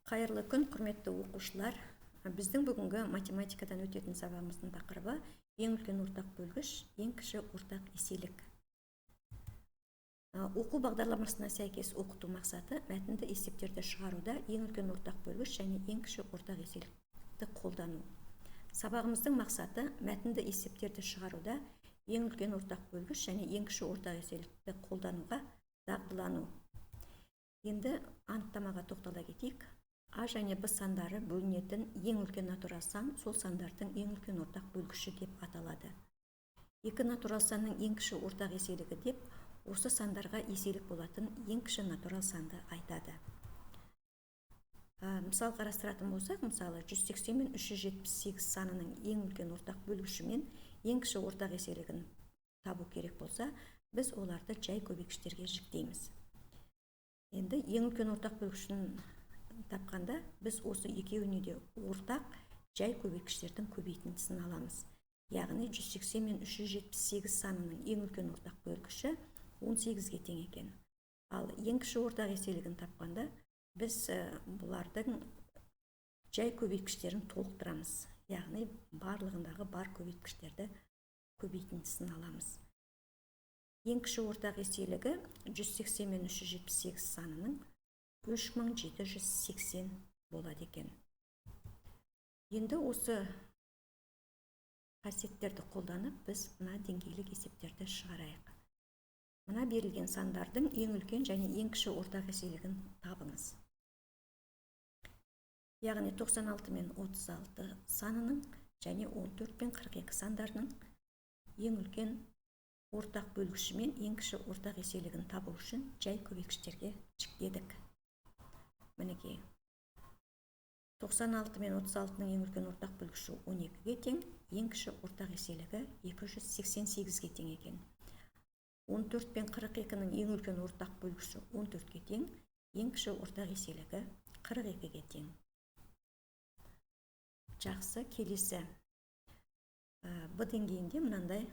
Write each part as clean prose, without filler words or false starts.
Қайырлы күн, құрметті оқушылар. Біздің бүгінгі математикадан өтетін сабағымыздың тақырыбы ең үлкен ортақ бөлгіш, ең кіші ортақ еселік. Оқу бағдарламасына сәйкес оқыту мақсаты мәтінді есептерді шығаруда ең үлкен ортақ бөлгіш және ең кіші ортақ еселікті қолдану. Сабағымыздың мақсаты мәтінді есептерді шығаруда ең үлкен ортақ бөлгіш және ең кіші ортақ еселікті қолдануға дағдылану. Енді анықтамаға тоқтала кетейік. А және Б сандары бөлінетін ең үлкен натурал сан сол сандардың ең үлкен ортақ бөлгіші деп аталады. Екі натурал санның ең кіші ортақ еселігі деп осы сандарға еселік болатын ең кіші натурал санды айтады. Мысал қарастыратын болсақ, мысалы 180 мен 378 санының ең үлкен ортақ бөлгіші мен ең кіші ортақ еселігін табу керек болса, біз оларды жай көбейгіштерге жіктейміз. Енді ең үлкен ортақ бөлгішін тапқанда, біз осы екеуіне де ортақ жай көбейгіштердің көбейтіндісін аламыз. Яғни 180 мен 378 санының ең үлкен ортақ бөлгіші 18-ге тең екен. Ал ең кіші ортақ еселігін тапқанда, біз бұлардың жай көбейткіштерін толықтырамыз. Яғни барлығындағы бар көбейткіштерді көбейтіндісін аламыз. Ең кіші ортақ еселігі 180 мен 378 санының 3780 болады екен. Енді осы қасиеттерді қолданып, біз мына деңгейлік есептерді шығарайық. Мына берілген сандардың ең үлкен және ең кіші ортақ еселігін табыңыз. Яғни 96 мен 36 санының және 14 пен 42 сандарының ең үлкен ортақ бөлгіші мен ең кіші ортақ еселігін табу үшін жай көбейгіштерге жіктедік. Мінекей, 96 мен 36-ның ең үлкен ортақ бөлгіші 12-ге тең, ең кіші ортақ еселігі 288-ге тең екен. 14 пен 42-ның ең үлкен ортақ бөлгіші 14-ге тең, ең кіші ортақ еселігі 42-ге тең. Жақсы, келесі Б деңгейінде мынандай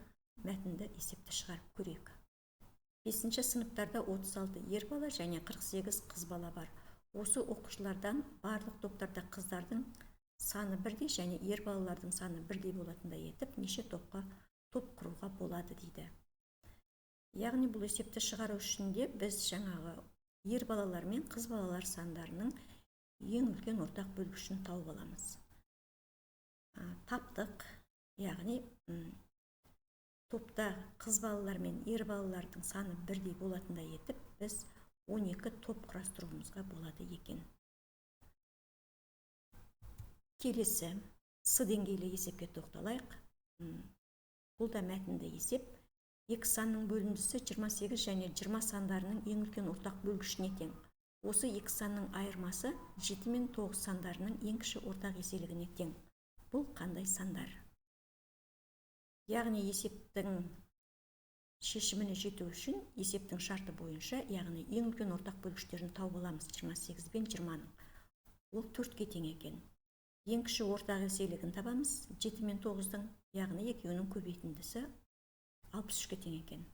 мәтінді есепті шығарып көрейік. 5-ші сыныптарда 36 ер бала және 48 қыз бала бар. Осы оқушылардан барлық топтарда қыздардың саны бірдей және ер балалардың саны бірдей болатындай етіп, неше топ құруға болады дейді. Яғни бұл есепті шығару үшін де біз жаңағы ер балалар мен қыз балалар сандарының ең үлкен ортақ бөлгішін тауып аламыз. Таптық, яғни топта қыз балалар мен ер балалардың саны бірдей болатындай етіп, біз 12 топ құрастыруымызға болады екен. Келесі С деңгейлі есепке тоқталайық. Бұл да мәтінді есеп. Екі санның бөліндісі 28 және 20 сандарының ең үлкен ортақ бөлгішіне тең. Осы екі санның айырмасы 7 мен 9 сандарының ең кіші ортақ еселігіне тең. Бұл қандай сандар? Яғни есептің шешіміне жету үшін есептің шарты бойынша, яғни ең үлкен ортақ бөлгіштерін тауып аламыз 28 пен 20-ның. Ол 4-ге тең екен. Ең кіші ортақ еселігін табамыз 7 мен 9-ның, яғни екеуінің көбейтіндісі 63-ге тең екен.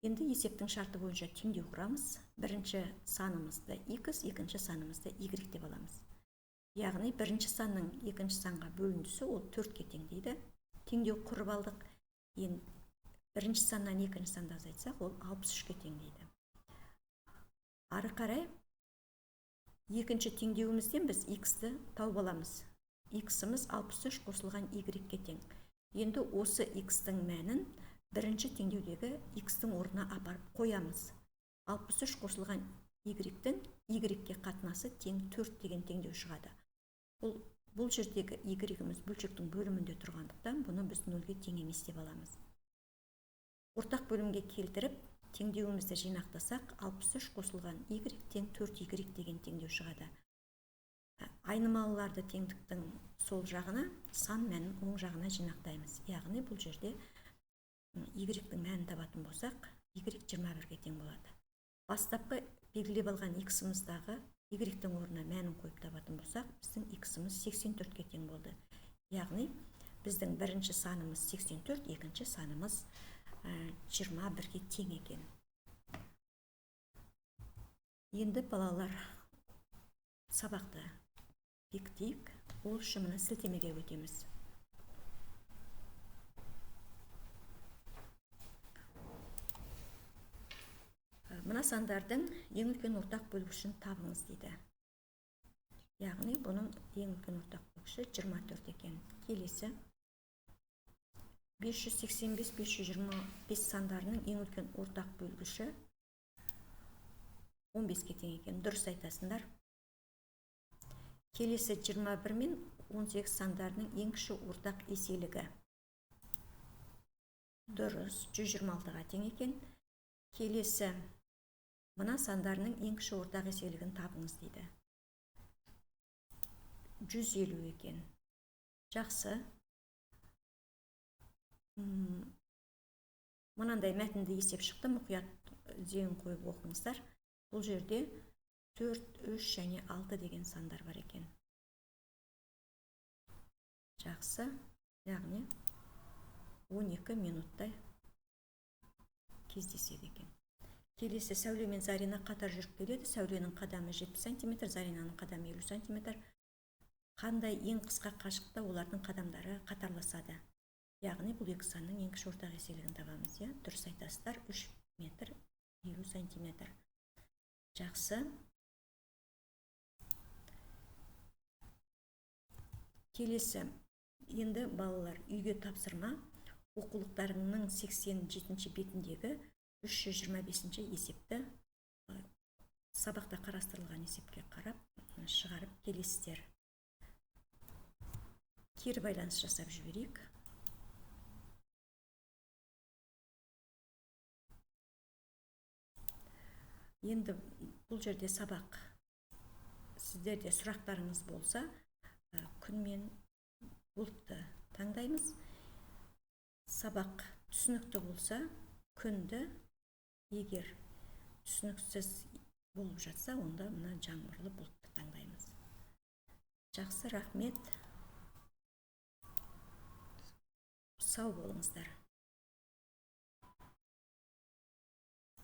Енді есептің шарты бойынша теңдеу құрамыз. Бірінші санымызды X, екінші санымызды Y деп аламыз. Яғни бірінші санның екінші санға бөліндісі ол 4-ге тең дейді. Теңдеу құрып алдық. Енді бірінші саннан екінші санды азайтсақ, ол 63-ге тең дейді. Ары қарай екінші теңдеуімізден біз X-ті тауып аламыз. X-іміз 63 қосылған Y-ге тең. Енді осы X-тің мәнін бірінші теңдеудегі X-тің орнына апарып қоямыз. 63 қосылған Y-тің Y-ге қатынасы тең 4 деген теңдеу шығады. Бұл жердегі Y-іміз бөлшектің бөлімінде тұрғандықтан, бұны біз 0-ге тең емес деп аламыз. Ортақ бөлімге келтіріп, теңдеуімізді жинақтасақ, 63 қосылған Y тең 4Y деген теңдеу шығады. Айнымалыларды теңдіктің сол жағына, сан мәнін оң жағына жинақтаймыз. Яғни бұл жерде Y-тің мәнін табатын болсақ, Y 21-ге тең болады. Бастапқы белгілеп алған X-іміздағы Y-тің орнына мәнін қойып табатын болсақ, біздің X-іміз 84-ге тең болды. Яғни біздің бірінші санымыз 84, екінші санымыз 21-ге тең екен. Енді балалар сабақты бекітейік. Ол үшін мына сілтемеге өтеміз. Мына сандардың ең үлкен ортақ бөлгішін табыңыз дейді. Яғни бұның ең үлкен ортақ бөлгіші 24 екен. Келесі 585-525 сандарының ең үлкен ортақ бөлгіші 15-ке тең екен. Дұрыс айтасыңдар. Келесі 21 мен 18 сандарының ең кіші ортақ еселігі. Дұрыс, 126-ға тең екен. Келесі мына сандарының ең кіші ортақ еселігін табыңыз дейді. 150 екен. Жақсы. Мынандай мәтінді есеп шықты, мұқият зейін қойып оқыңыздар. Бұл жерде 4, 3 және 6 деген сандар бар екен. Жақсы. Яғни 12 минуттай кездеседі екен. Келесі Сәуле мен Зарина қатар жүріп келеді. Сәуленің қадамы 70 см, Заринаның қадамы 50 см. Қандай ең қысқа қашықта олардың қадамдары қатарласады? Яғни бұл екі санның ең кіші ортақ еселігін табамыз. Дұрыс айтасыздар. 3 метр 50 см. Жақсы. Келесі, енді балалар үйге тапсырма оқулықтарының 87-ші бетіндегі 325-ші есепті сабақта қарастырылған есепке қарап шығарып келесіздер. Кері байланыс жасап жіберейік. Енді бұл жерде сабақ сіздерде сұрақтарыңыз болса, күн мен бұлтты таңдаймыз. Сабақ түсінікті болса, күнді, егер түсініксіз болып жатса, онда мына жаңбырлы бұлтты таңдаймыз. Жақсы, рахмет. Сау болыңыздар.